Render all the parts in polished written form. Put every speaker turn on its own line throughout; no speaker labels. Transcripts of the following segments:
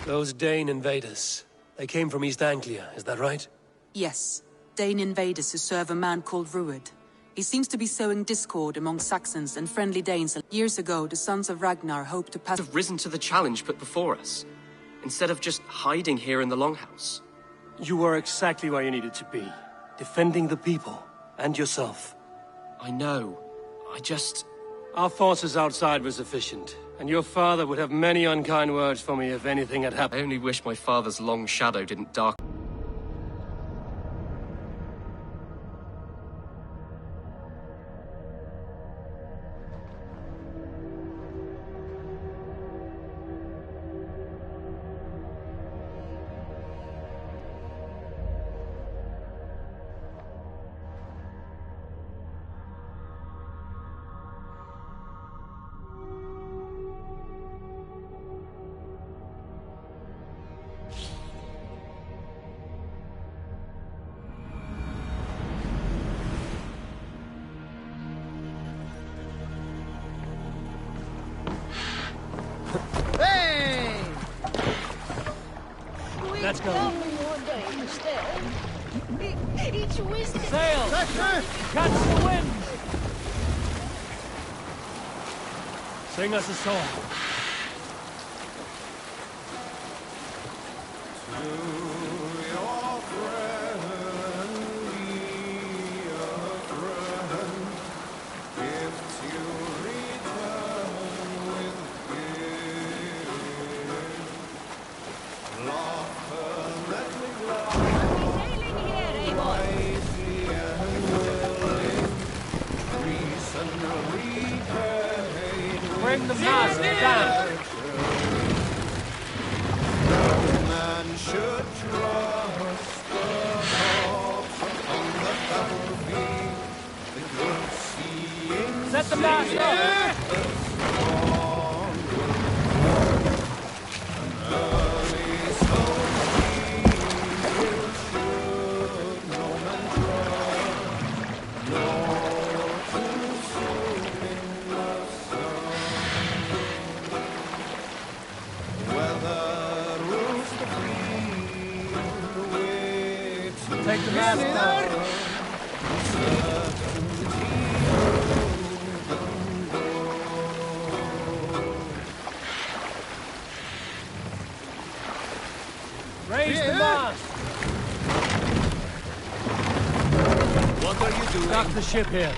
Those Dane invaders. They came from East Anglia, is that right?
Yes. Dane invaders who serve a man called Ruud. He seems to be sowing discord among Saxons and friendly Danes. Years ago, the sons of Ragnar hoped to pass...
have risen to the challenge put before us, instead of just hiding here in the Longhouse.
You were exactly where you needed to be. Defending the people, and yourself.
I know. I just...
Our forces outside were sufficient, and your father would have many unkind words for me if anything had happened.
I only wish my father's long shadow didn't darken.
Let's go.
Sail! Catch the wind!
Sing us a song.
Bring the mast down!
No man should trust the hawks upon the battlefield. The good seeing
Set the mast up! Take the mast down. Raise the mast.
What are you doing?
Dock the ship here.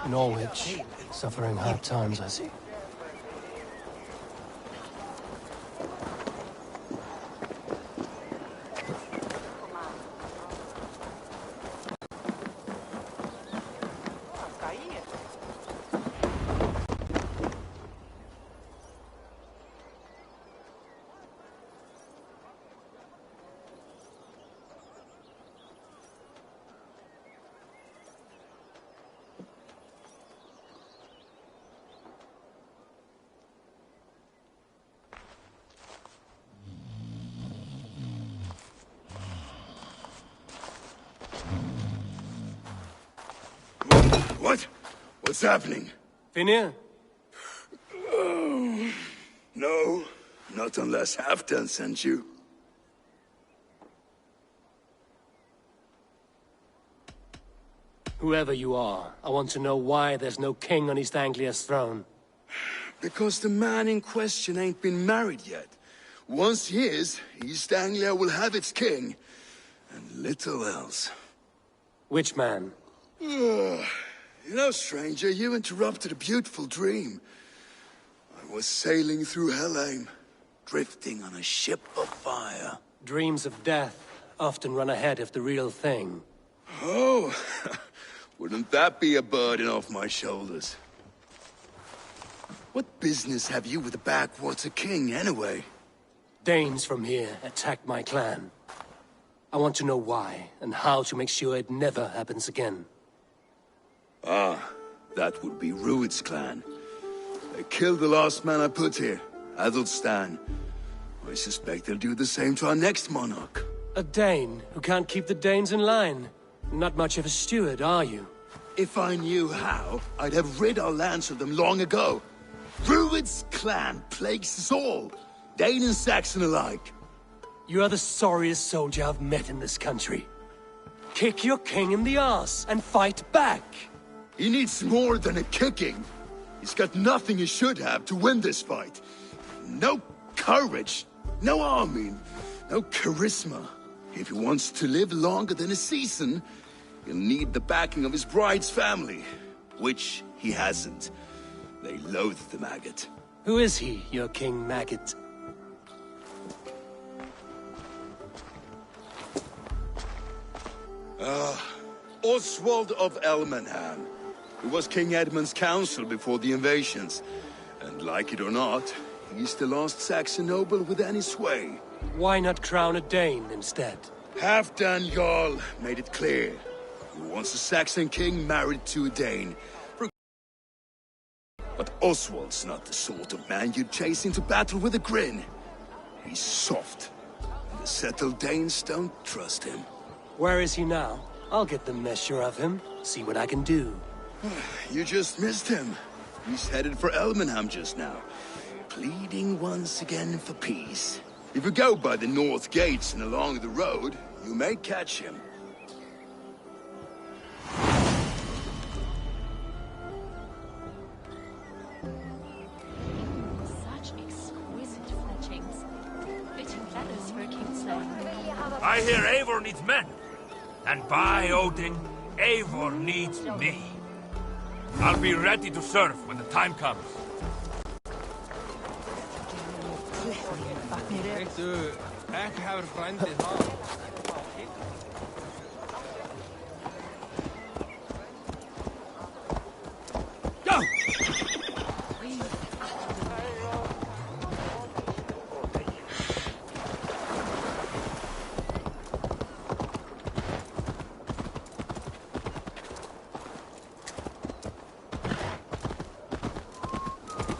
Norwich, suffering hard times, I see.
What? What's happening?
Finir?
Oh, no, not unless Halfdan sent you.
Whoever you are, I want to know why there's no king on East Anglia's throne.
Because the man in question ain't been married yet. Once he is, East Anglia will have its king, and little else.
Which man?
You know, stranger, you interrupted a beautiful dream. I was sailing through Helheim, drifting on a ship of fire.
Dreams of death often run ahead of the real thing.
Oh, wouldn't that be a burden off my shoulders? What business have you with the backwater king, anyway?
Danes from here attacked my clan. I want to know why, and how to make sure it never happens again.
Ah, that would be Ruud's clan. They killed the last man I put here, Adelstan. I suspect they'll do the same to our next monarch.
A Dane who can't keep the Danes in line. Not much of a steward, are you?
If I knew how, I'd have rid our lands of them long ago. Rued's clan plagues us all, Dane and Saxon alike.
You are the sorriest soldier I've met in this country. Kick your king in the arse and fight back!
He needs more than a kicking. He's got nothing he should have to win this fight. No courage, no army, no charisma. If he wants to live longer than a season, he'll need the backing of his bride's family, which he hasn't. They loathe the maggot.
Who is he, your king maggot?
Oswald of Elmenham. He was King Edmund's counsel before the invasions. And like it or not, he's the last Saxon noble with any sway.
Why not crown a Dane instead?
Halfdan Jarl made it clear. He wants a Saxon king married to a Dane. But Oswald's not the sort of man you'd chase into battle with a grin. He's soft. And the settled Danes don't trust him.
Where is he now? I'll get the measure of him, see what I can do.
You just missed him. He's headed for Elmenham just now, pleading once again for peace. If you go by the north gates and along the road, you may catch him.
Such exquisite fletchings. Fitting feathers for a kingslayer.
I hear Eivor needs men. And by Odin, Eivor needs me. I'll be ready to serve when the time comes.
Ek hefur frændið það.
Go!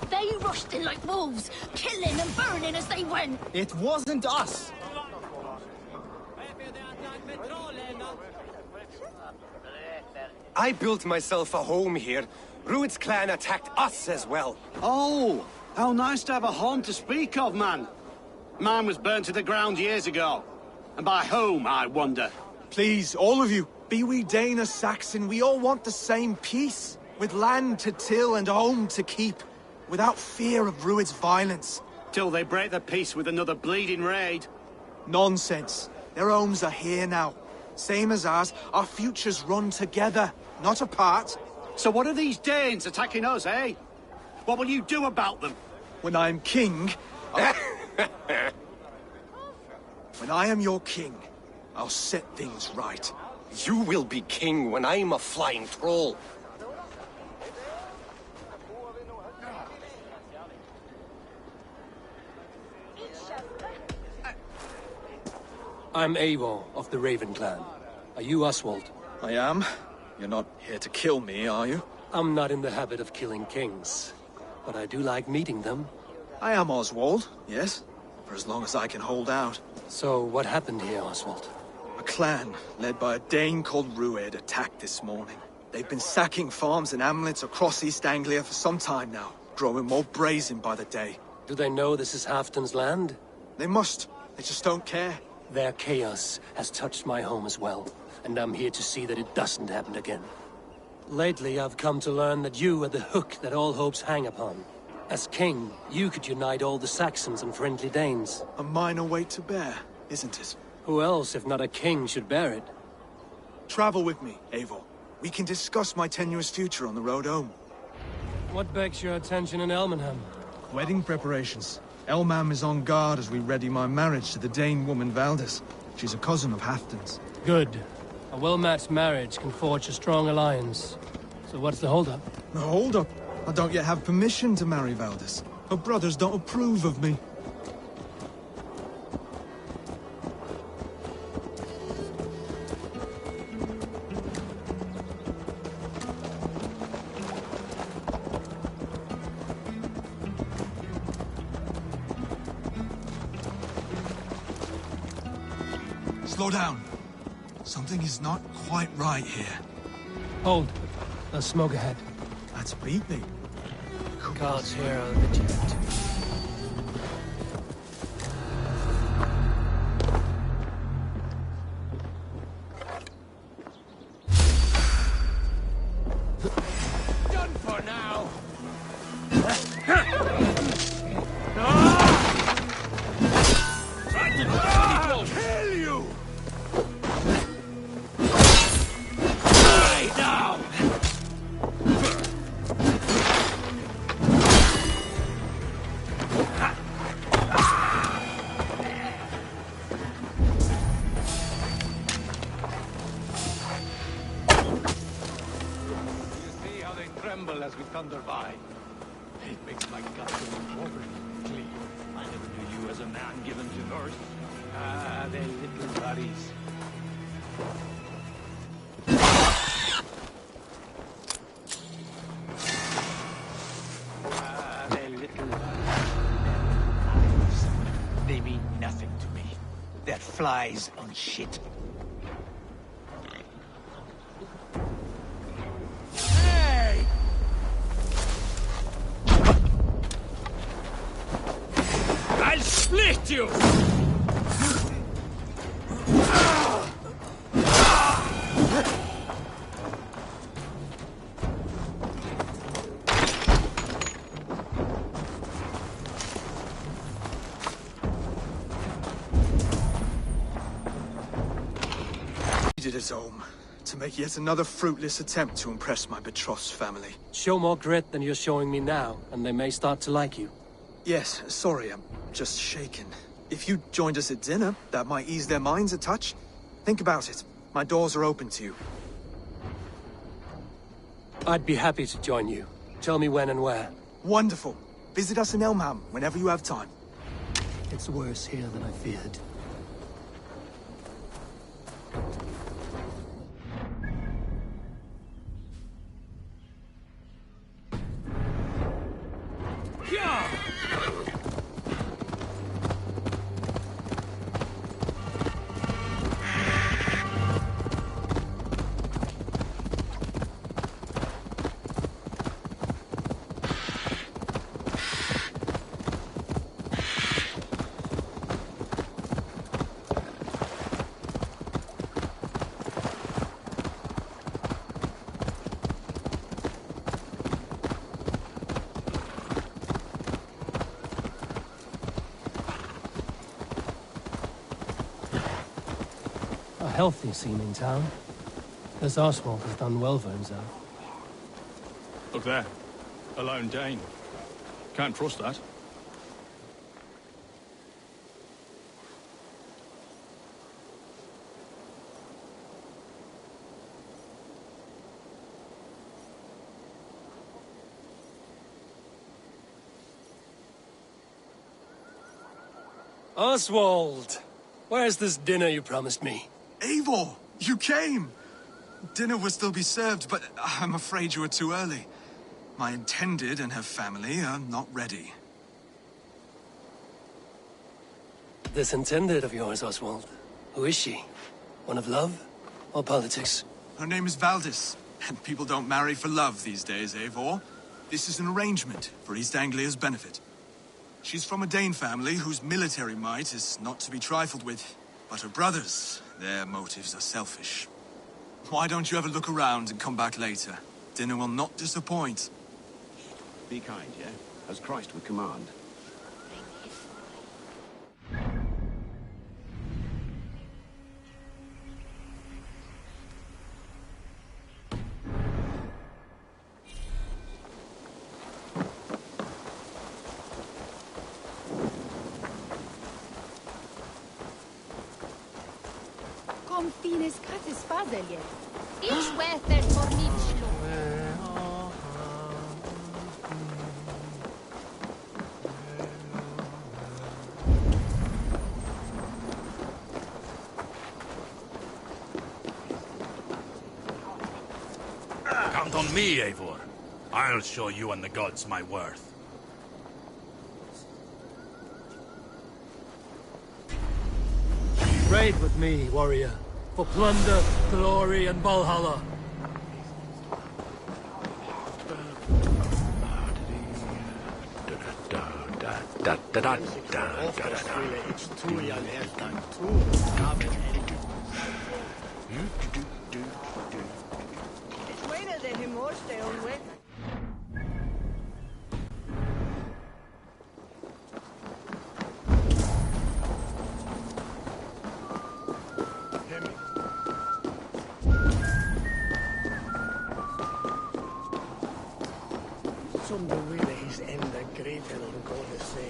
They rushed in like wolves, killing and burning as they went.
It wasn't us.
I built myself a home here. Rued's clan attacked us as well.
Oh, how nice to have a home to speak of, man. Mine was burnt to the ground years ago. And by whom, I wonder?
Please, all of you, be we Dane or Saxon, we all want the same peace. With land to till and home to keep. Without fear of Rued's violence.
Till they break the peace with another bleeding raid.
Nonsense. Their homes are here now. Same as ours, our futures run together, not apart.
So what are these Danes attacking us, eh? What will you do about them?
When I am king... When I am your king, I'll set things right.
You will be king when I'm a flying troll.
I'm Eivor of the Raven clan. Are you Oswald?
I am. You're not here to kill me, are you?
I'm not in the habit of killing kings, but I do like meeting them.
I am Oswald, yes. For as long as I can hold out.
So, what happened here, Oswald?
A clan, led by a Dane called Rued, attacked this morning. They've been sacking farms and hamlets across East Anglia for some time now, growing more brazen by the day.
Do they know this is Halfdan's land?
They must. They just don't care.
Their chaos has touched my home as well, and I'm here to see that it doesn't happen again. Lately, I've come to learn that you are the hook that all hopes hang upon. As king, you could unite all the Saxons and friendly Danes.
A minor weight to bear, isn't it?
Who else, if not a king, should bear it?
Travel with me, Eivor. We can discuss my tenuous future on the road home.
What begs your attention in Elmenham?
Wedding preparations. Elmam is on guard as we ready my marriage to the Dane woman Valdis. She's a cousin of Halfdan's.
Good. A well-matched marriage can forge a strong alliance. So what's the holdup?
The holdup? I don't yet have permission to marry Valdis. Her brothers don't approve of me. Slow down. Something is not quite right here.
Hold. Let's smoke ahead.
That's beat me.
Guards here are vigilant.
Done for now. Kill you! Die now!
See how they tremble as we thunder by. It makes my gut go wobbly. Clean. I never knew you as a man given to verse. Ah, they little buddies. Ah, they little buddies. They mean nothing to me. They're flies on shit. Hey! I'll split you!
Needed his home to make yet another fruitless attempt to impress my betrothed family.
Show more grit than you're showing me now, and they may start to like you.
Yes, sorry, I'm just shaken. If you joined us at dinner, that might ease their minds a touch. Think about it. My doors are open to you.
I'd be happy to join you. Tell me when and where.
Wonderful. Visit us in Elmham whenever you have time.
It's worse here than I feared. A healthy-seeming town. This Oswald has done well for himself.
Look there. A lone Dane. Can't trust that.
Oswald! Where's this dinner you promised me?
Eivor, you came! Dinner will still be served, but I'm afraid you were too early. My intended and her family are not ready.
This intended of yours, Oswald. Who is she? One of love or politics?
Her name is Valdis, and people don't marry for love these days, Eivor. This is an arrangement for East Anglia's benefit. She's from a Dane family whose military might is not to be trifled with. But her brothers, their motives are selfish. Why don't you have a look around and come back later? Dinner will not disappoint.
Be kind, yeah? As Christ would command.
Kom fines katis fazelje. Ich weter for nitschlo.
Count on me, Eivor. I'll show you and the gods my worth.
Raid with me, warrior. For plunder, glory, and Valhalla.
da da da da da
Som du ville his enda gretel och gå och se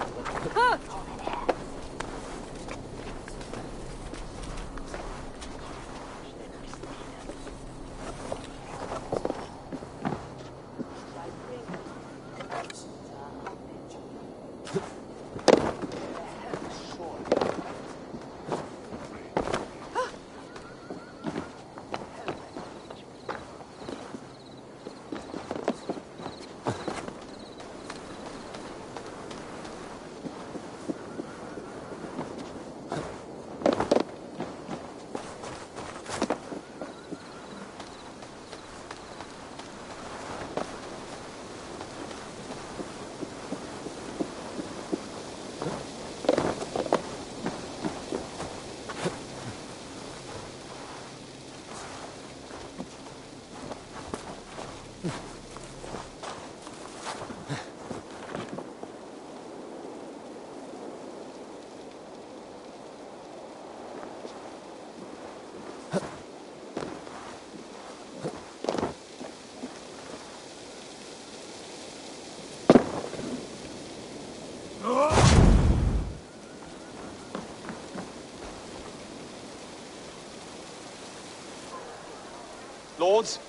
Lords,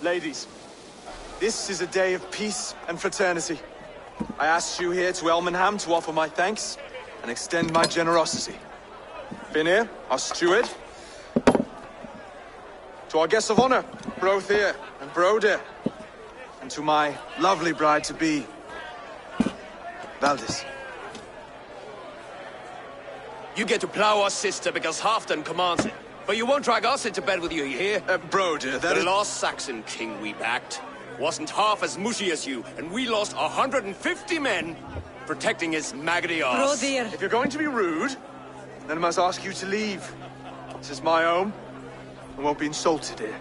ladies, this is a day of peace and fraternity. I asked you here to Elmenham to offer my thanks and extend my generosity. Finir, our steward, to our guests of honor, Brothir and Brodir, and to my lovely bride-to-be, Valdis.
You get to plow our sister because Halfdan commands it. But you won't drag us into bed with you, you hear?
Brodir, that
the
is...
The last Saxon king we backed wasn't half as mushy as you, and we lost 150 men protecting his maggoty arse.
Brodir! If you're going to be rude, then I must ask you to leave. This is my home. I won't be insulted here.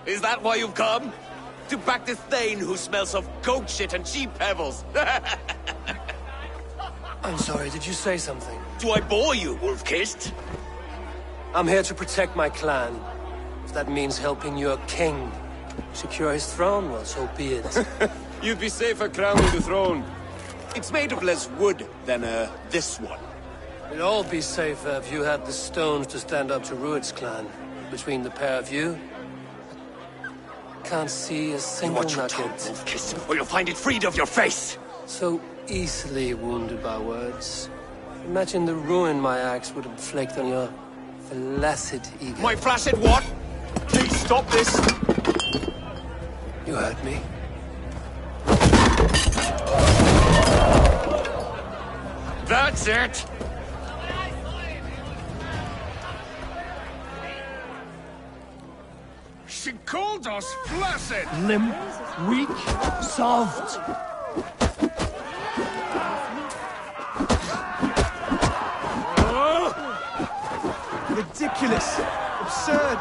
Is that why you've come? To back this Thane who smells of goat shit and cheap pebbles?
I'm sorry, did you say something?
Do I bore you, wolf-kissed?
I'm here to protect my clan. If that means helping your king secure his throne, well, so be it.
You'd be safer crowning the throne. It's made of less wood than, this one.
We'd all be safer if you had the stones to stand up to Rued's clan. Between the pair of you, can't see a single nugget.
Kiss, or you'll find it freed of your face!
So easily wounded by words. Imagine the ruin my axe would inflict on your flaccid ego.
My flaccid what?
Please stop this!
You heard me.
That's it!
She called us flaccid!
Limp, weak, soft.
Ridiculous! Absurd!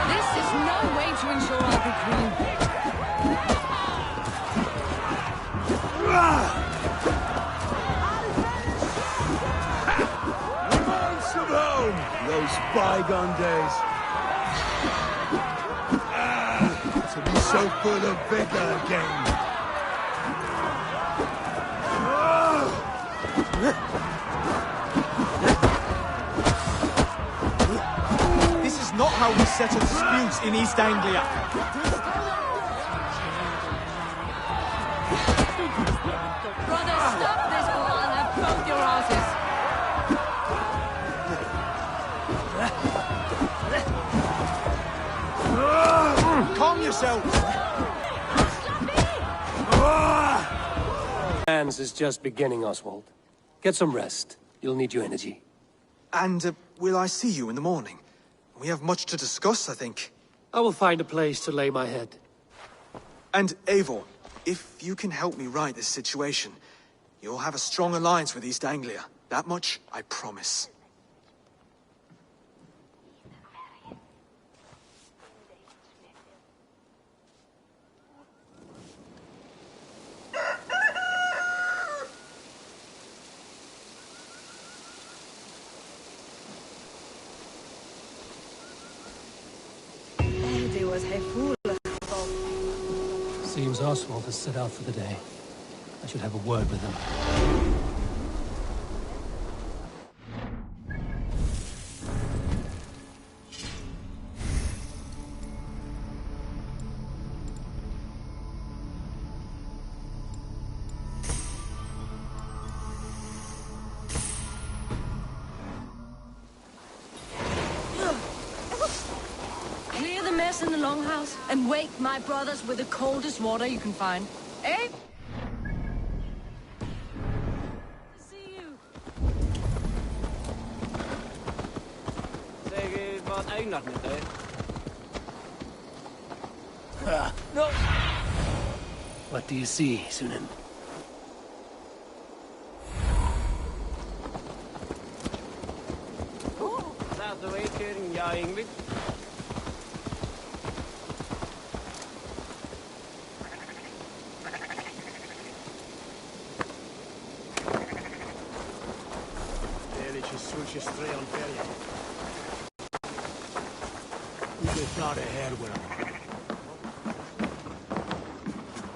This is no way to ensure our victory.
Reminds of home, those bygone days. To be so full of vigor again.
This is not how we settle disputes in East Anglia.
Brother, stop this or I'll have both your asses.
Calm yourself!
Hands is just beginning, Oswald. Get some rest. You'll need your energy.
And will I see you in the morning? We have much to discuss, I think.
I will find a place to lay my head.
And Eivor, if you can help me right this situation, you'll have a strong alliance with East Anglia. That much, I promise.
Seems Oswald has set out for the day. I should have a word with him.
Clear the mess in the longhouse and wake my brothers with the coldest water you can find. Eh? See you.
No. What do you see, Sunan?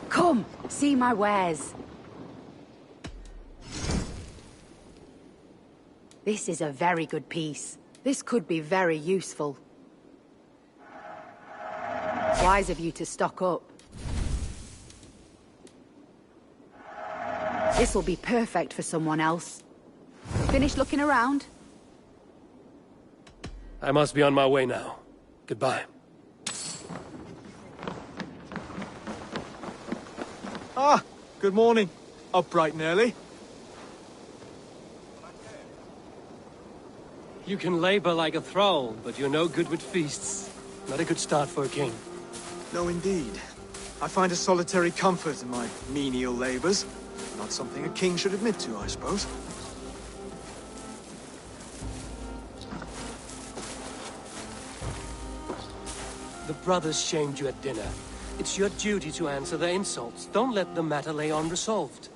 Come, see my wares. This is a very good piece. This could be very useful. Wise of you to stock up. This will be perfect for someone else. Finished looking around?
I must be on my way now. Goodbye.
Ah, good morning. Up bright and early.
You can labor like a thrall, but you're no good with feasts. Not a good start for a king.
No, indeed. I find a solitary comfort in my menial labors. Not something a king should admit to, I suppose.
The brothers shamed you at dinner. It's your duty to answer their insults. Don't let the matter lay unresolved.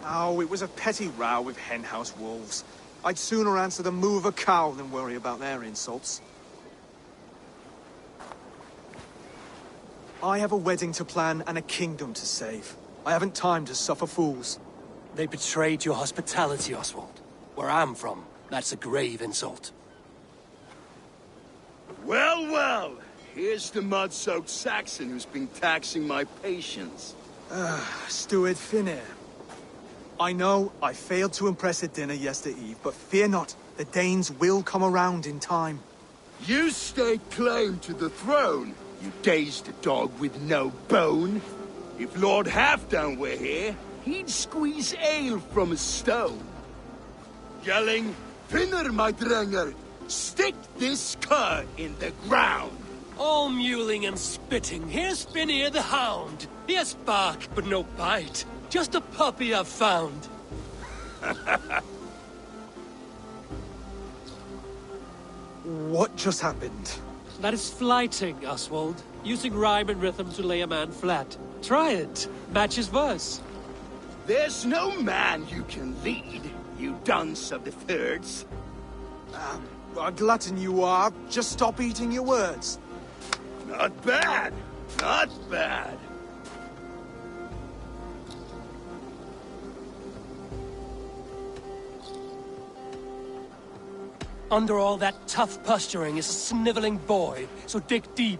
Oh, it was a petty row with henhouse wolves. I'd sooner answer the moo of a cow than worry about their insults. I have a wedding to plan and a kingdom to save. I haven't time to suffer fools.
They betrayed your hospitality, Oswald. Where I'm from, that's a grave insult.
Well, well. Here's the mud-soaked Saxon who's been taxing my patience.
Steward Finnair. I know I failed to impress at dinner yesterday eve, but fear not, the Danes will come around in time.
You stake claim to the throne, you dazed dog with no bone. If Lord Halfdan were here, he'd squeeze ale from a stone. Yelling, Finner, my drenger, stick this cur in the ground.
All mewling and spitting, here's Finnear the hound. Yes, bark, but no bite. Just a puppy I've found.
What just happened?
That is flighting, Oswald. Using rhyme and rhythm to lay a man flat. Try it. Match his verse.
There's no man you can lead, you dunce of the thirds.
A glutton you are. Just stop eating your words.
Not bad. Not bad.
Under all that tough posturing is a sniveling boy, so dig deep.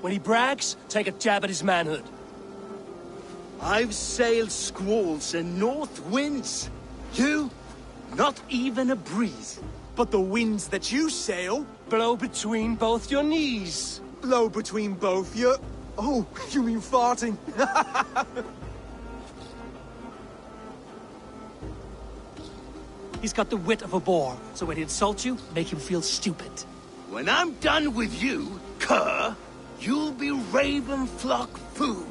When he brags, take a jab at his manhood.
I've sailed squalls and north winds. You, not even a breeze.
But the winds that you sail...
blow between both your knees.
Blow between both your... Oh, you mean farting?
He's got the wit of a boar, so when he insults you, make him feel stupid.
When I'm done with you, cur, you'll be raven flock food.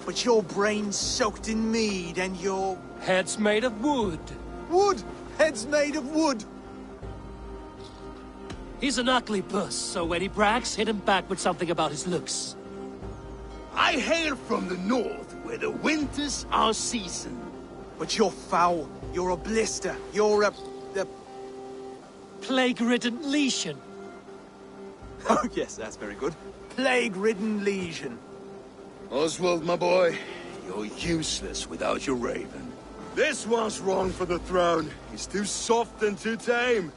But your brain's soaked in mead and your...
Head's made of wood.
Wood! Head's made of wood!
He's an ugly puss, so when he brags, hit him back with something about his looks.
I hail from the north, where the winters are seasoned.
But you're foul. You're a blister. You're a...
Plague-ridden lesion.
Oh, yes, that's very good. Plague-ridden lesion.
Oswald, my boy, you're useless without your raven. This one's wrong for the throne. He's too soft and too tame.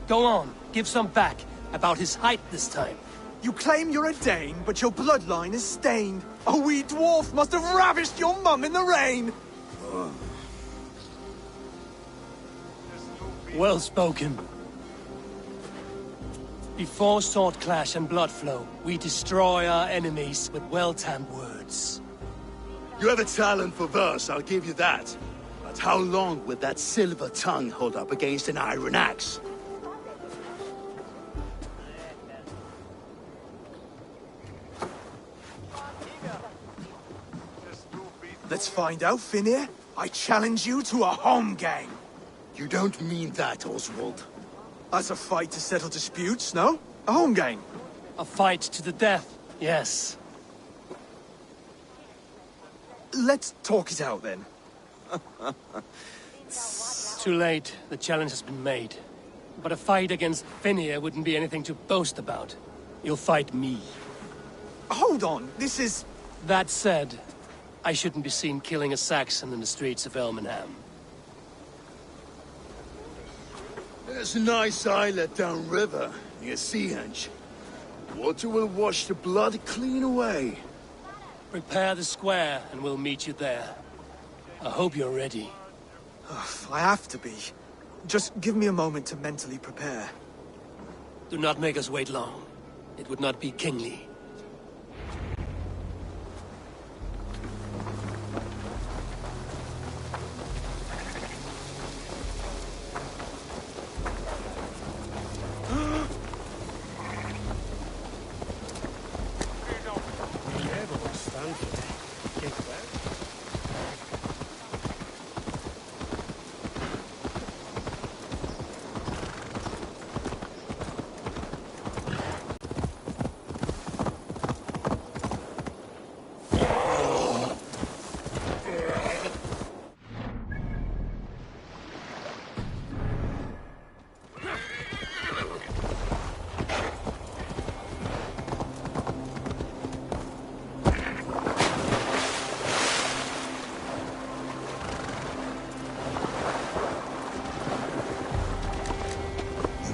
Go on, give some back. About his height this time.
You claim you're a Dane, but your bloodline is stained. A wee dwarf must have ravished your mum in the rain!
Well spoken. Before sword clash and blood flow, we destroy our enemies with well-timed words.
You have a talent for verse, I'll give you that. But how long will that silver tongue hold up against an iron axe?
Let's find out, Finir. I challenge you to a home gang.
You don't mean that, Oswald.
That's a fight to settle disputes, no? A home gang.
A fight to the death, yes.
Let's talk it out, then.
Too late. The challenge has been made. But a fight against Finir wouldn't be anything to boast about. You'll fight me.
Hold on, this is...
That said, I shouldn't be seen killing a Saxon in the streets of Elmenham.
There's a nice islet downriver, near Seahenge. Water will wash the blood clean away.
Prepare the square, and we'll meet you there. I hope you're ready.
I have to be. Just give me a moment to mentally prepare.
Do not make us wait long. It would not be kingly.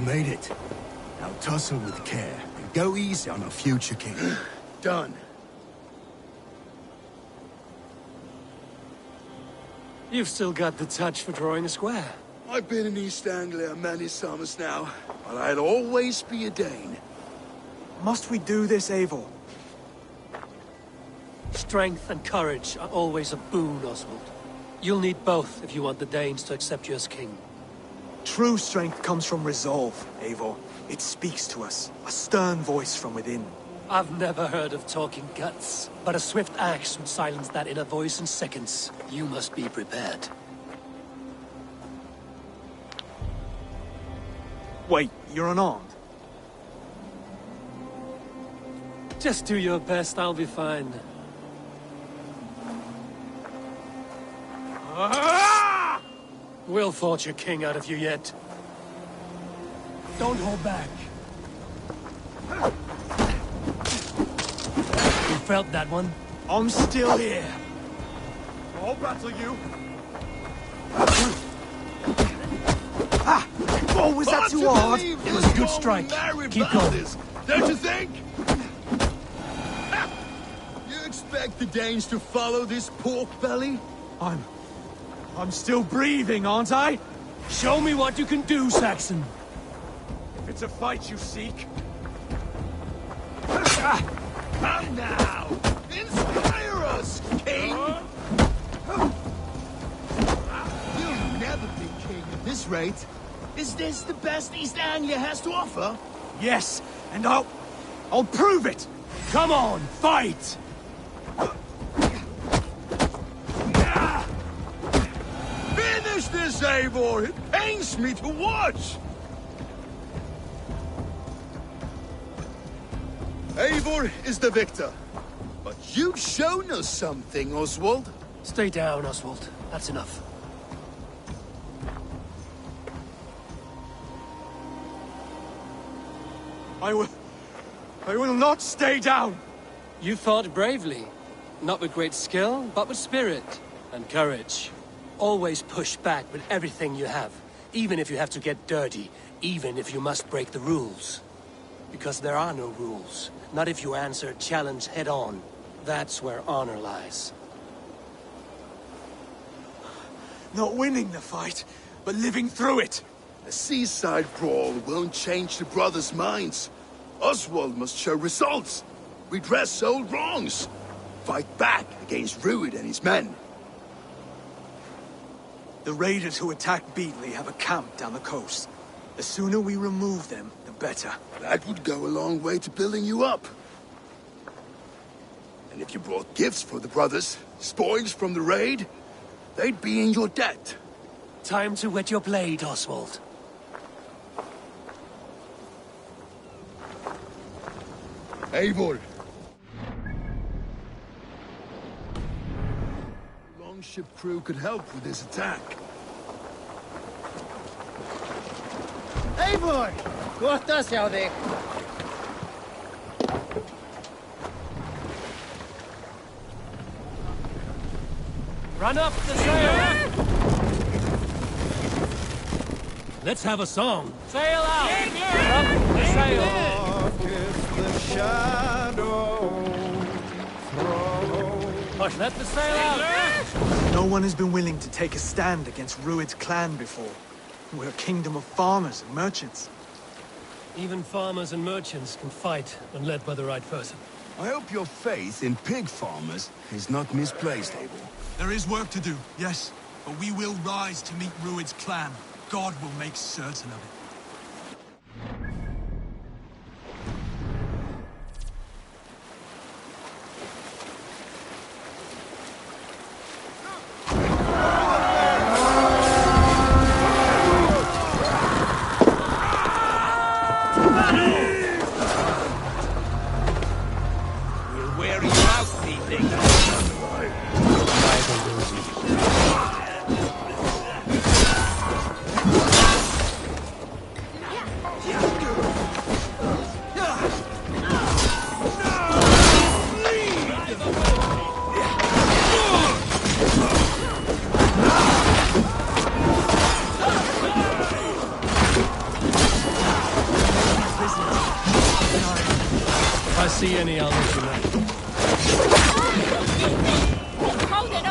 Made it. Now tussle with care, and go easy on our future king. Done.
You've still got the touch for drawing a square.
I've been in East Anglia many summers now, but I'll always be a Dane.
Must we do this, Eivor?
Strength and courage are always a boon, Oswald. You'll need both if you want the Danes to accept you as king.
True strength comes from resolve, Eivor. It speaks to us, a stern voice from within.
I've never heard of talking guts, but a swift axe would silence that inner voice in seconds. You must be prepared.
Wait, you're unarmed?
Just do your best, I'll be fine. We'll forge a king out of you yet. Don't hold back. You felt that one?
I'm still here. I'll battle you. Oh, was that too hard?
It was a good strike. Keep going.
Don't you think? You expect the Danes to follow this pork belly?
I'm still breathing, aren't I?
Show me what you can do, Saxon.
If it's a fight you seek...
Come now! Fire us, king! You'll never be king at this rate. Is this the best East Anglia has to offer?
Yes, and I'll prove it!
Come on, fight!
Finish this, Eivor! It pains me to watch! Eivor is the victor. But you've shown us something, Oswald.
Stay down, Oswald. That's enough.
I will not stay down!
You fought bravely. Not with great skill, but with spirit and courage. Always push back with everything you have. Even if you have to get dirty. Even if you must break the rules. Because there are no rules. Not if you answer a challenge head-on. That's where honor lies.
Not winning the fight, but living through it.
A seaside brawl won't change the brothers' minds. Oswald must show results. Redress old wrongs. Fight back against Rued and his men.
The raiders who attacked Beatley have a camp down the coast. The sooner we remove them, the better.
That would go a long way to building you up. And if you brought gifts for the brothers, spoils from the raid, they'd be in your debt.
Time to wet your blade, Oswald.
Eivor. Longship crew could help with this attack.
Eivor! Gott att sjá þig.
Run up the sail! Let's have a song. Sail out! Up the sail! Hush, let the sail out!
No one has been willing to take a stand against Rued's clan before. We're a kingdom of farmers and merchants.
Even farmers and merchants can fight when led by the right person.
I hope your faith in pig farmers is not misplaced, Eivor.
There is work to do, yes. But we will rise to meet Rued's clan. God will make certain of it.
See any others you know.
Hold it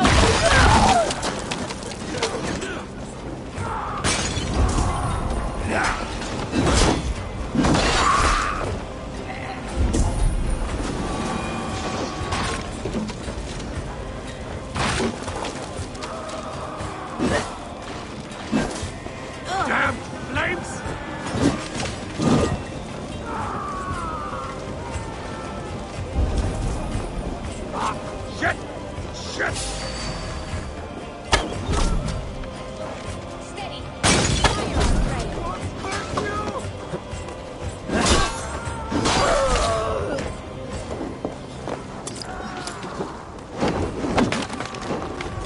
Damn flames! Shit! Shit!
steady.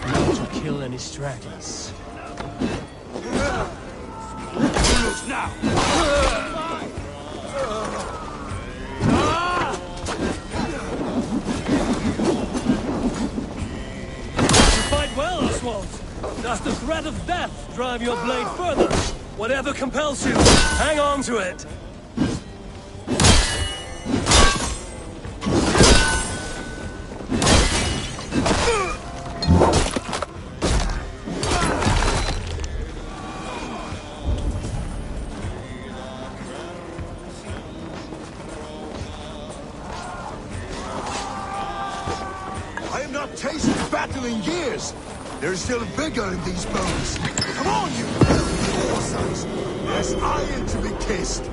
Not to kill any stragglers.
Loose now!
Well, Oswald, does the threat of death drive your blade further? Whatever compels you, hang on to it.
million years. There's still vigor in these bones. Come on, you filthy war sons. There's iron to be kissed.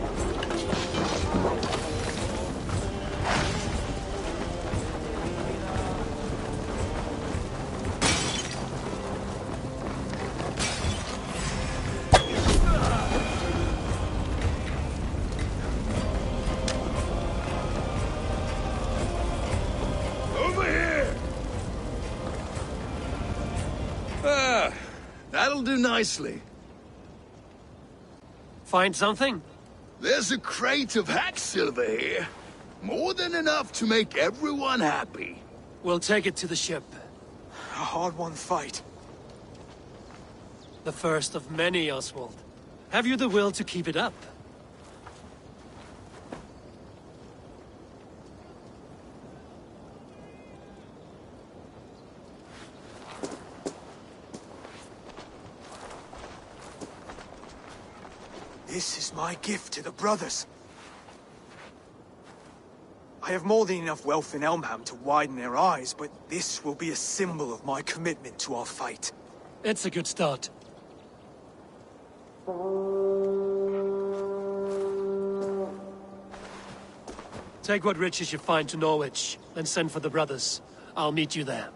That'll do nicely.
Find something?
There's a crate of hack silver here. More than enough to make everyone happy.
We'll take it to the ship.
A hard-won fight.
The first of many, Oswald. Have you the will to keep it up?
This is my gift to the brothers. I have more than enough wealth in Elmham to widen their eyes, but this will be a symbol of my commitment to our fight.
It's a good start. Take what riches you find to Norwich, then send for the brothers. I'll meet you there.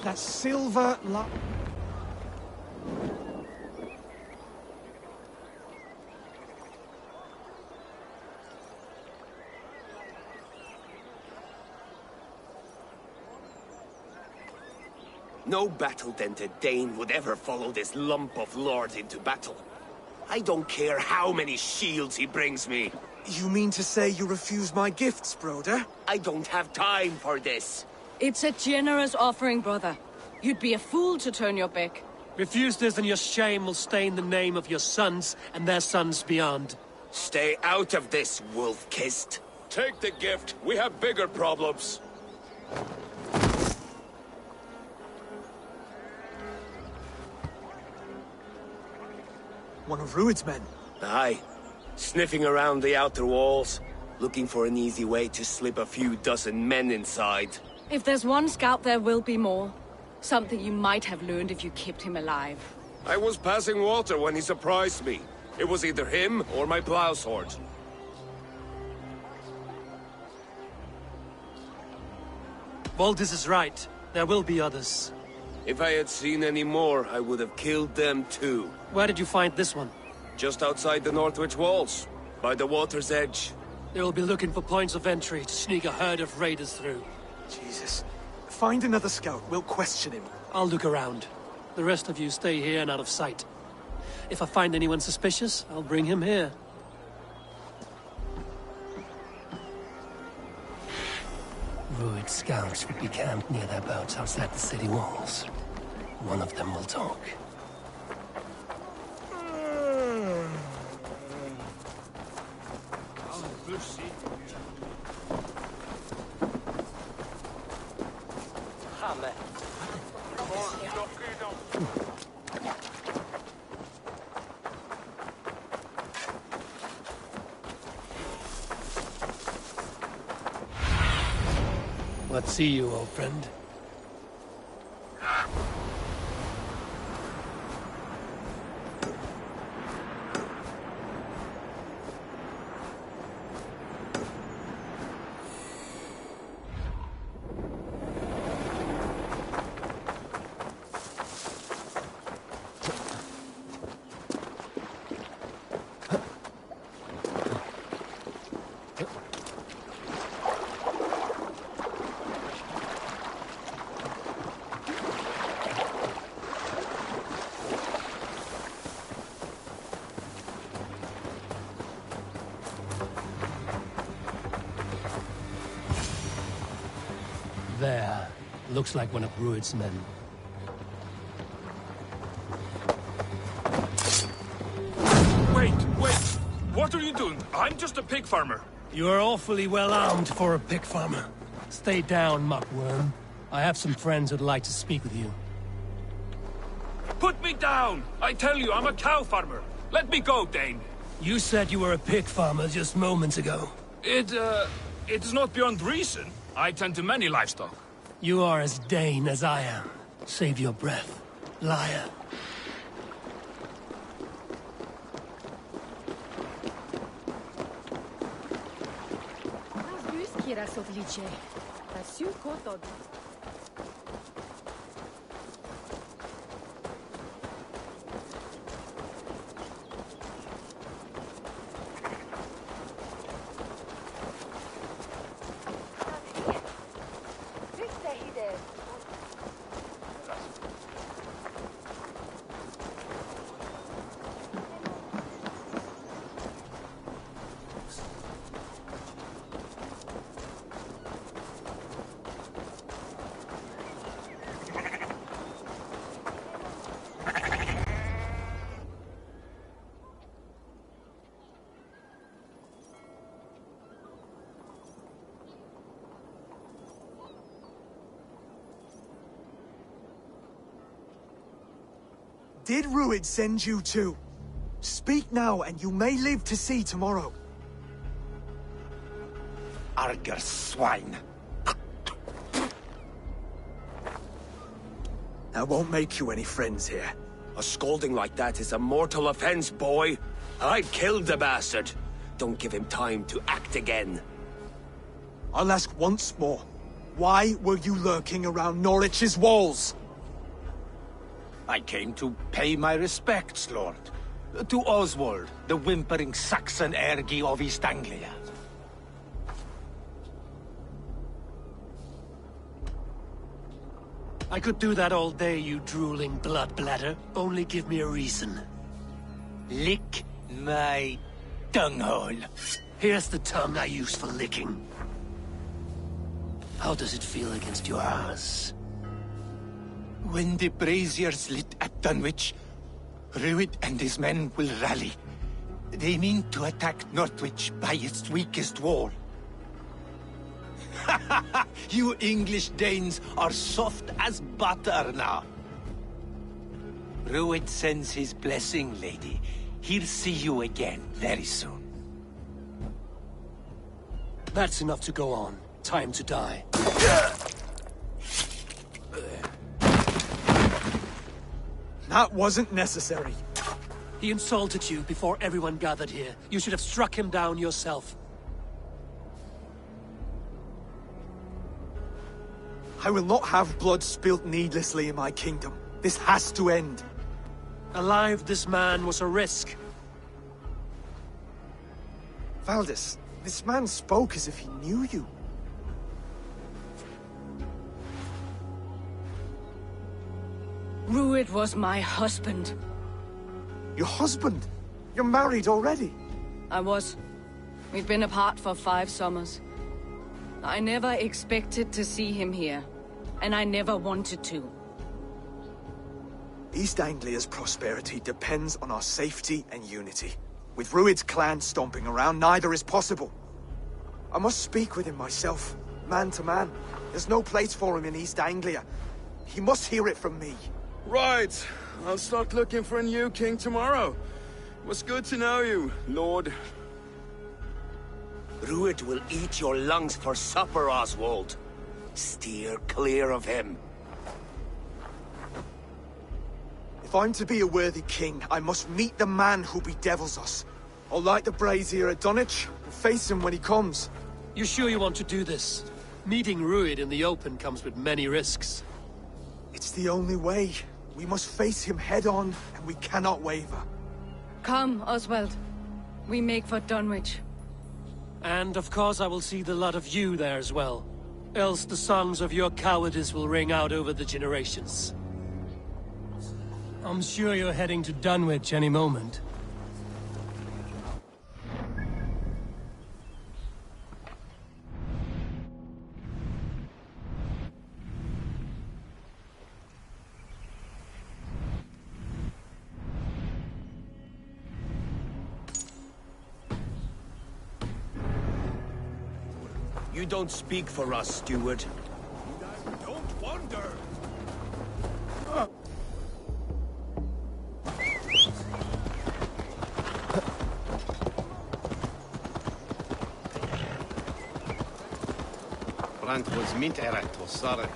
That silver
No battle-dented Dane would ever follow this lump of lord into battle. I don't care how many shields he brings me.
You mean to say you refuse my gifts, Broder?
I don't have time for this.
It's a generous offering, brother. You'd be a fool to turn your back.
Refuse this and your shame will stain the name of your sons and their sons beyond.
Stay out of this, wolf-kissed.
Take the gift. We have bigger problems.
One of Rued's men.
Aye. Sniffing around the outer walls, looking for an easy way to slip a few dozen men inside.
If there's one scout, there will be more. Something you might have learned if you kept him alive.
I was passing water when he surprised me. It was either him or my plow sword.
Valdis is right. There will be others.
If I had seen any more, I would have killed them too.
Where did you find this one?
Just outside the Northwich walls, by the water's edge.
They will be looking for points of entry to sneak a herd of raiders through.
Jesus. Find another scout. We'll question him.
I'll look around. The rest of you stay here and out of sight. If I find anyone suspicious, I'll bring him here. Ruid scouts would be camped near their boats outside the city walls. One of them will talk. Let's see you, old friend. There. Looks like one of Ruid's men.
Wait! What are you doing? I'm just a pig farmer.
You are awfully well armed for a pig farmer. Stay down, muckworm. I have some friends who'd like to speak with you.
Put me down! I tell you, I'm a cow farmer. Let me go, Dane.
You said you were a pig farmer just moments ago.
It's not beyond reason. I tend to many livestock.
You are as Dane as I am. Save your breath, liar.
Did Ruid send you too? Speak now, and you may live to see tomorrow.
Arger swine.
That won't make you any friends here.
A scolding like that is a mortal offense, boy. I'd killed the bastard. Don't give him time to act again.
I'll ask once more. Why were you lurking around Norwich's walls?
I came to pay my respects, Lord. To Oswald, the whimpering Saxon ergi of East Anglia.
I could do that all day, you drooling blood bladder. Only give me a reason.
Lick my tongue-hole.
Here's the tongue I use for licking. How does it feel against your ass?
When the braziers lit at Dunwich, Ruid and his men will rally. They mean to attack Northwich by its weakest wall. You English Danes are soft as butter now. Ruid sends his blessing, lady. He'll see you again very soon.
That's enough to go on. Time to die.
That wasn't necessary.
He insulted you before everyone gathered here. You should have struck him down yourself.
I will not have blood spilt needlessly in my kingdom. This has to end.
Alive, this man was a risk.
Valdis, this man spoke as if he knew you.
Ruid was my husband.
Your husband? You're married already?
I was. We'd been apart for 5 summers. I never expected to see him here, and I never wanted to.
East Anglia's prosperity depends on our safety and unity. With Rued's clan stomping around, neither is possible. I must speak with him myself, man to man. There's no place for him in East Anglia. He must hear it from me.
Right. I'll start looking for a new king tomorrow. It was good to know you, Lord.
Rued will eat your lungs for supper, Oswald. Steer clear of him.
If I'm to be a worthy king, I must meet the man who bedevils us. I'll light the brazier at Dunwich and face him when he comes.
You sure you want to do this? Meeting Rued in the open comes with many risks.
It's the only way. We must face him head on, and we cannot waver.
Come, Oswald. We make for Dunwich.
And of course I will see the lot of you there as well. Else the songs of your cowardice will ring out over the generations. I'm sure you're heading to Dunwich any moment.
You don't speak for us, steward.
Don't wonder!
Brand was mint erat was sorry.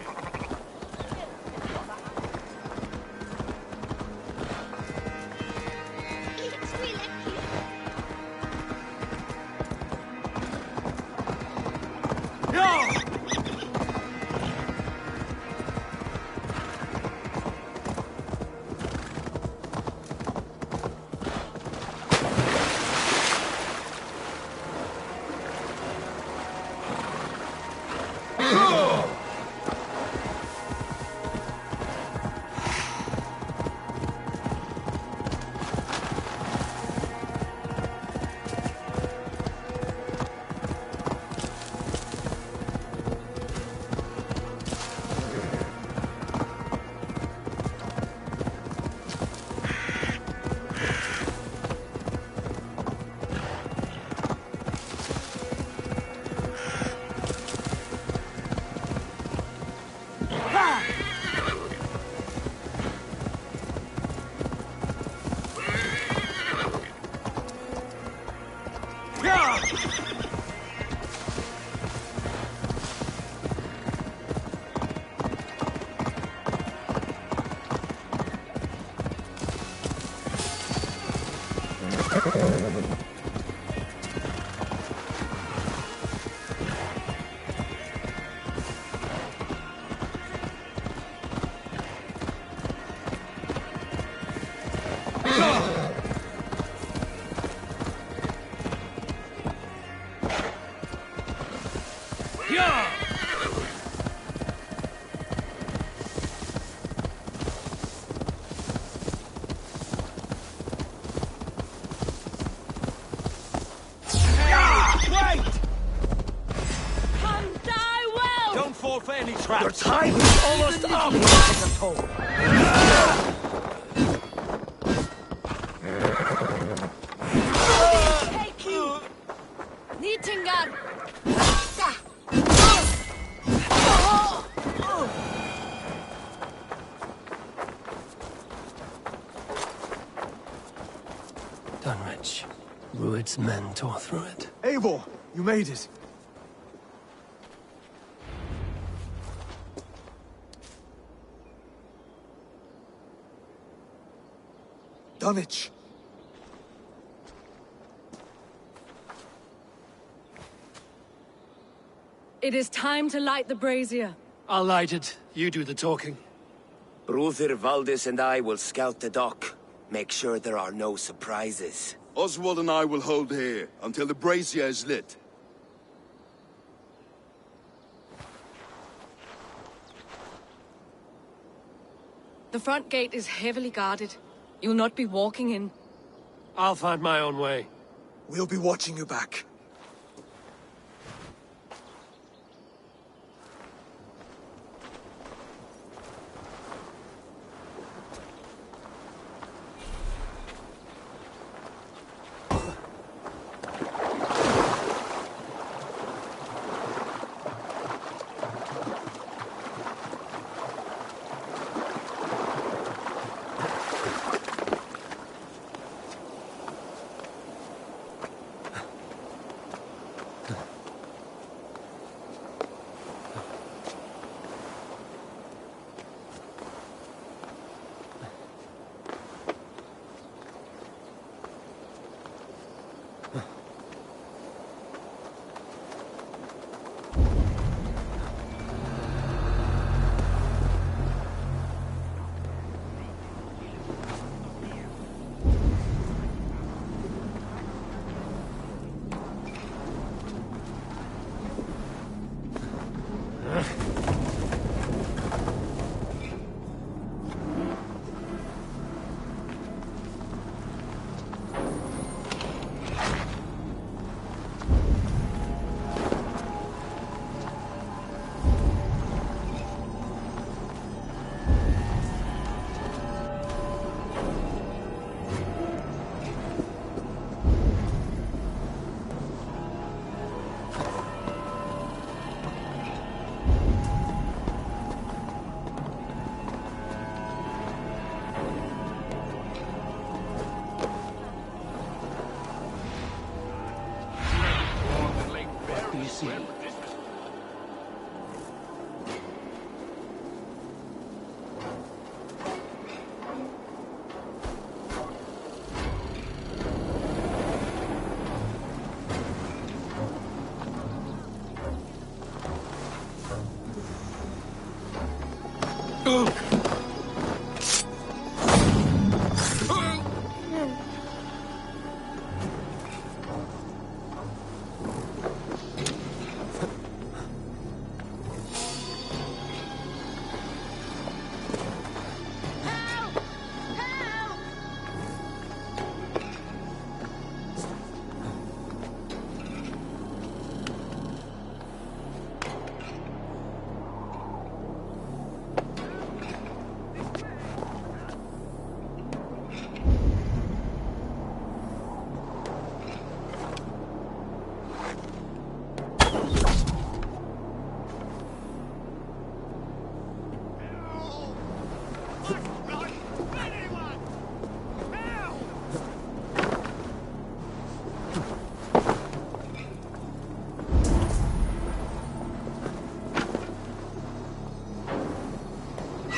For any traps.
Your time is almost up! Take a toll.
Take you! Nitingan!
Dunwich. Rued's men tore through it.
Eivor, you made it. Dunwich.
It is time to light the brazier.
I'll light it. You do the talking.
Brother Valdis and I will scout the dock. Make sure there are no surprises.
Oswald and I will hold here until the brazier is lit.
The front gate is heavily guarded. You'll not be walking in.
I'll find my own way.
We'll be watching you back.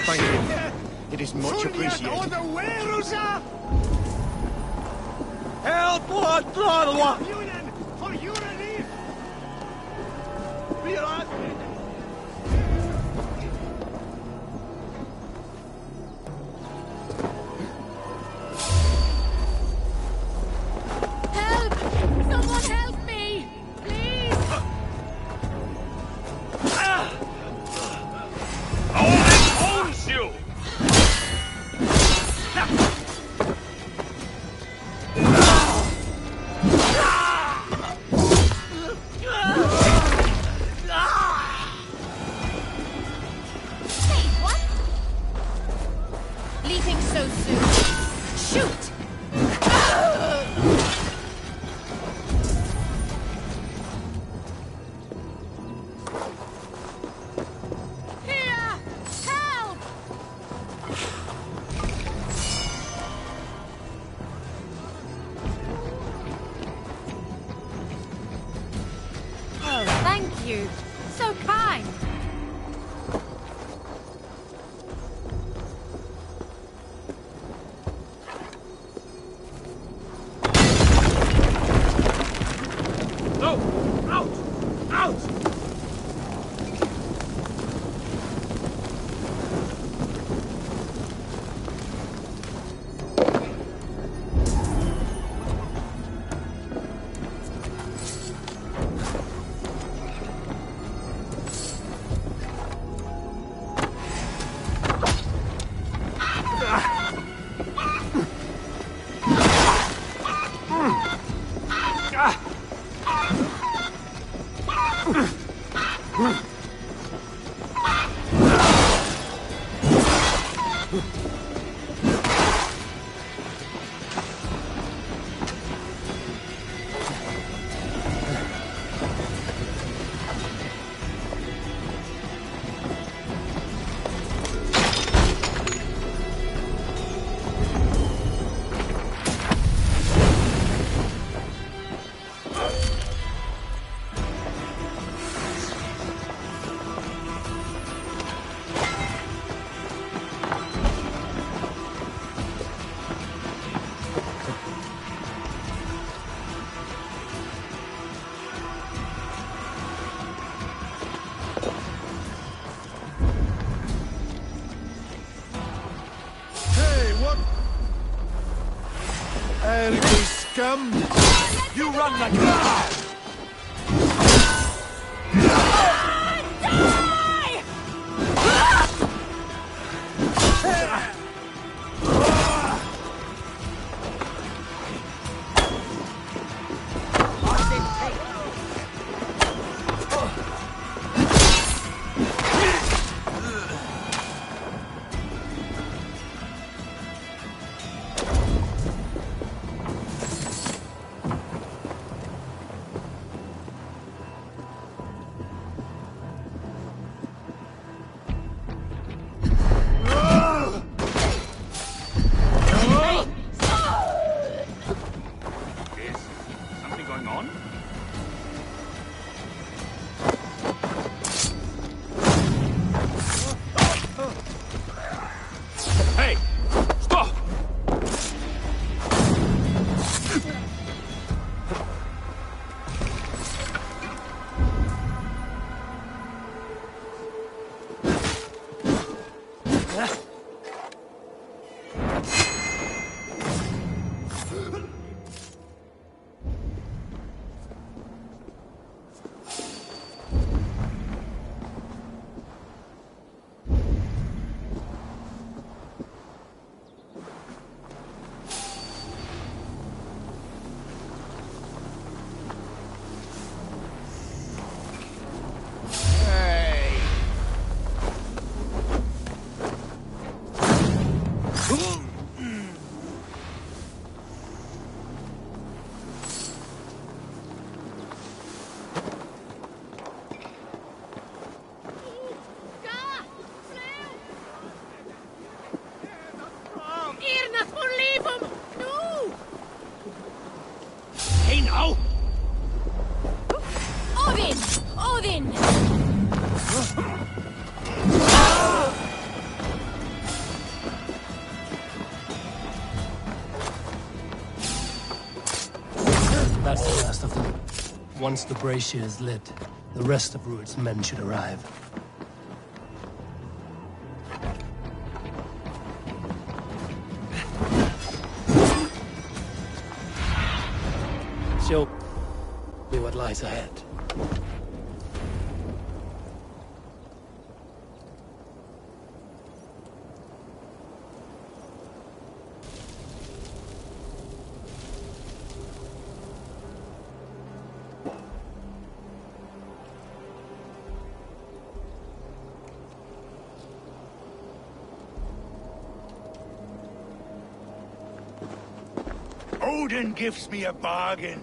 Thank you. It is much appreciated.
Help! What?
Help! Someone help me! Please!
Owns you!
Hey, what? Leaving so soon. Shoot! Here! Help! Oh, thank you. So kind.
No! Out! Out! Scum! You run like a
That's the last of them. Once the brazier is lit, the rest of Rued's men should arrive. Show me what lies ahead.
Odin gives me a bargain.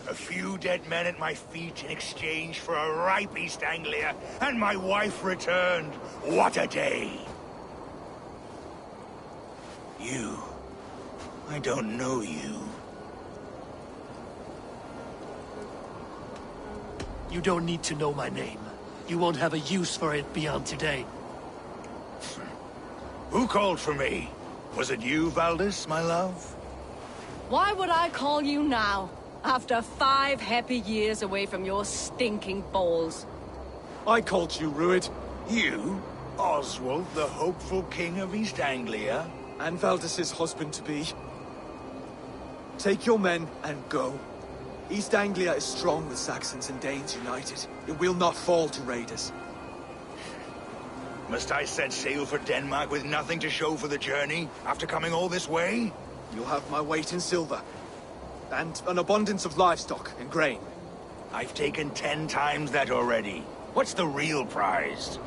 A few dead men at my feet in exchange for a ripe East Anglia, and my wife returned. What a day! You. I don't know you.
You don't need to know my name. You won't have a use for it beyond today.
Who called for me? Was it you, Valdis, my love?
Why would I call you now, after 5 happy years away from your stinking balls?
I called you, Rued.
You? Oswald, the hopeful king of East Anglia?
And Valdis's husband-to-be. Take your men and go. East Anglia is strong with Saxons and Danes united. It will not fall to raiders.
Must I set sail for Denmark with nothing to show for the journey, after coming all this way?
You'll have my weight in silver. And an abundance of livestock and grain.
I've taken 10 times that already. What's the real prize?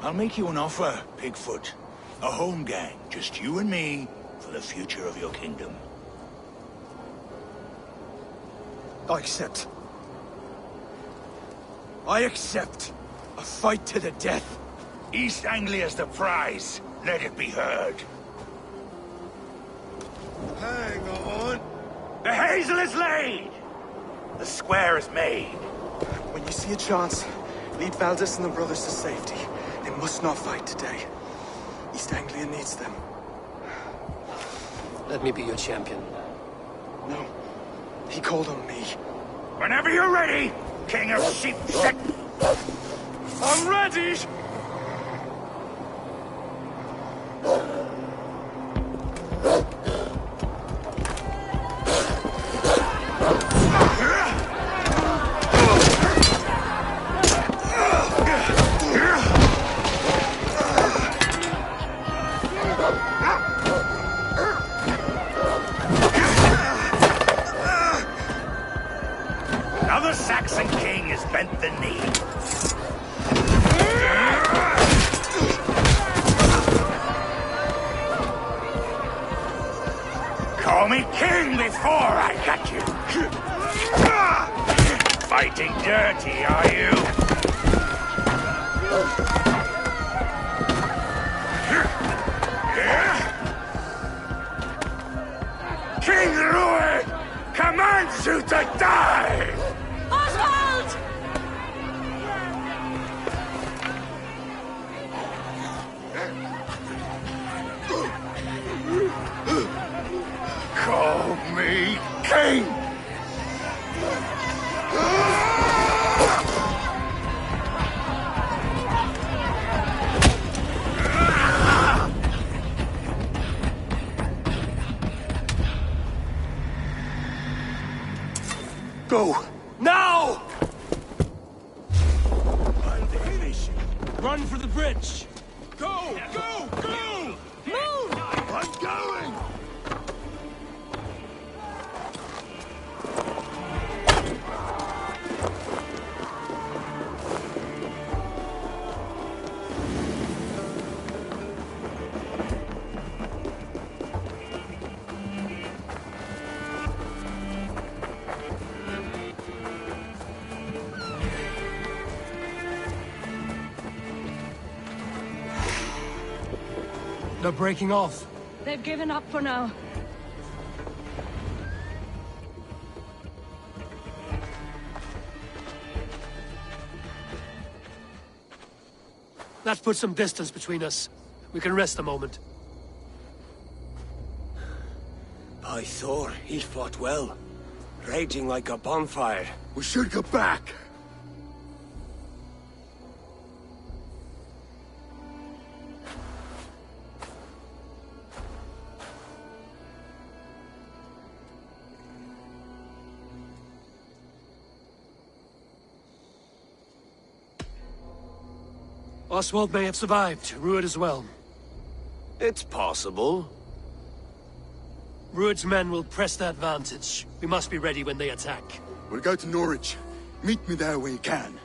I'll make you an offer, Pigfoot. A home gang, just you and me, for the future of your kingdom.
I accept. I accept. A fight to the death.
East Anglia's the prize. Let it be heard.
Hang on.
The hazel is laid! The square is made.
When you see a chance, lead Valdis and the brothers to safety. They must not fight today. East Anglia needs them.
Let me be your champion.
No. He called on me.
Whenever you're ready, King of Sheep Shit!
I'm ready!
Now the Saxon king has bent the knee. Call me king before I got you. Fighting dirty, are you? King Rued commands you to die!
Oswald!
Call me king!
Go! Now! Run for the bridge!
Go! Go! Go!
Move!
I'm going!
They're breaking off.
They've given up for now.
That puts some distance between us. We can rest a moment.
By Thor, he fought well. Raging like a bonfire.
We should go back.
Oswald may have survived, Rued as well.
It's possible.
Rued's men will press the advantage. We must be ready when they attack.
We'll go to Norwich. Meet me there when you can.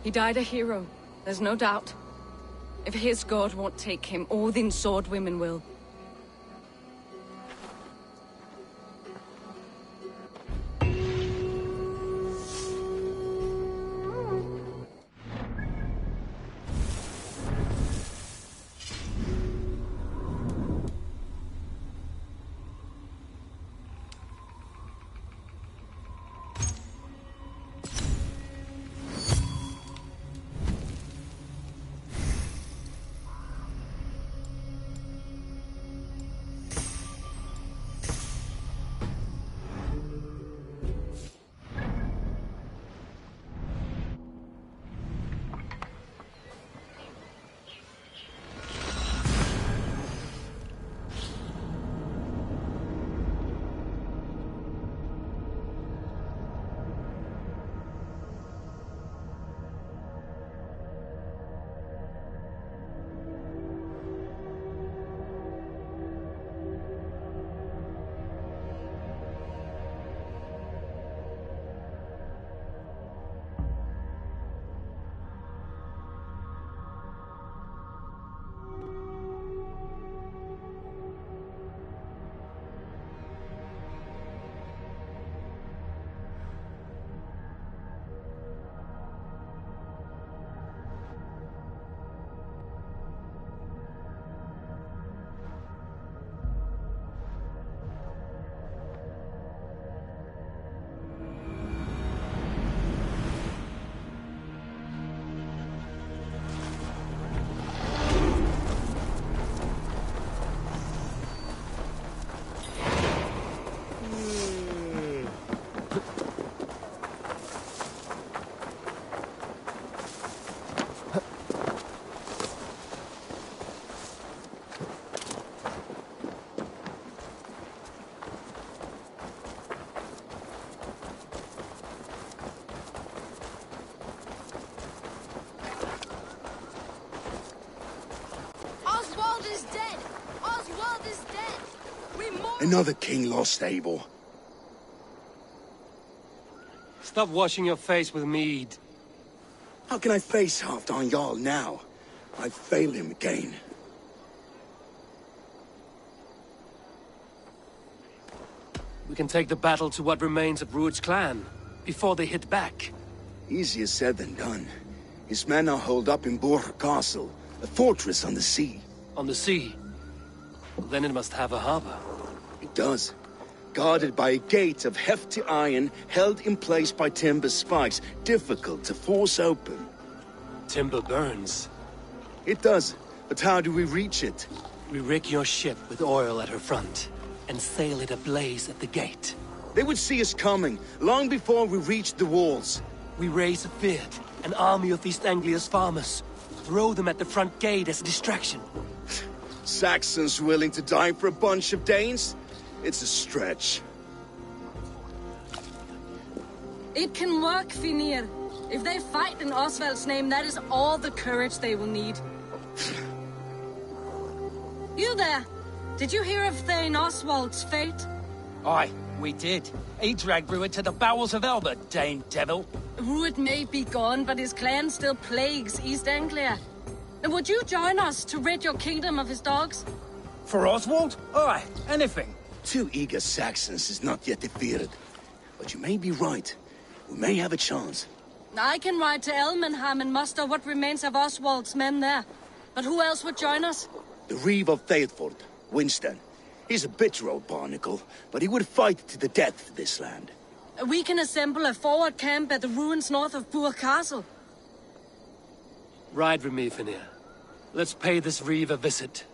He died a hero, there's no doubt. If his god won't take him, Odin's sword women will.
Another king lost, Eivor.
Stop washing your face with mead.
How can I face Halfdan Jarl now? I've failed him again.
We can take the battle to what remains of Rued's clan, before they hit back.
Easier said than done. His men are holed up in Borg Castle, a fortress on the sea.
On the sea? Then it must have a harbor.
It does. Guarded by a gate of hefty iron, held in place by timber spikes, difficult to force open.
Timber burns.
It does, but how do we reach it?
We rig your ship with oil at her front, and sail it ablaze at the gate.
They would see us coming, long before we reach the walls.
We raise a beard, an army of East Anglia's farmers. Throw them at the front gate as a distraction.
Saxons willing to die for a bunch of Danes? It's a stretch.
It can work, Finir. If they fight in Oswald's name, that is all the courage they will need. You there! Did you hear of Thane Oswald's fate?
Aye, we did. He dragged Rued to the bowels of Elba, Dane devil.
Rued may be gone, but his clan still plagues East Anglia. Would you join us to rid your kingdom of his dogs?
For Oswald? Aye, anything.
2 eager Saxons is not yet defeated. But you may be right. We may have a chance.
I can ride to Elmenham and muster what remains of Oswald's men there. But who else would join us?
The Reeve of Thetford, Winston. He's a bitter old barnacle, but he would fight to the death for this land.
We can assemble a forward camp at the ruins north of Burg Castle.
Ride with me, Finir. Let's pay this Reeve a visit.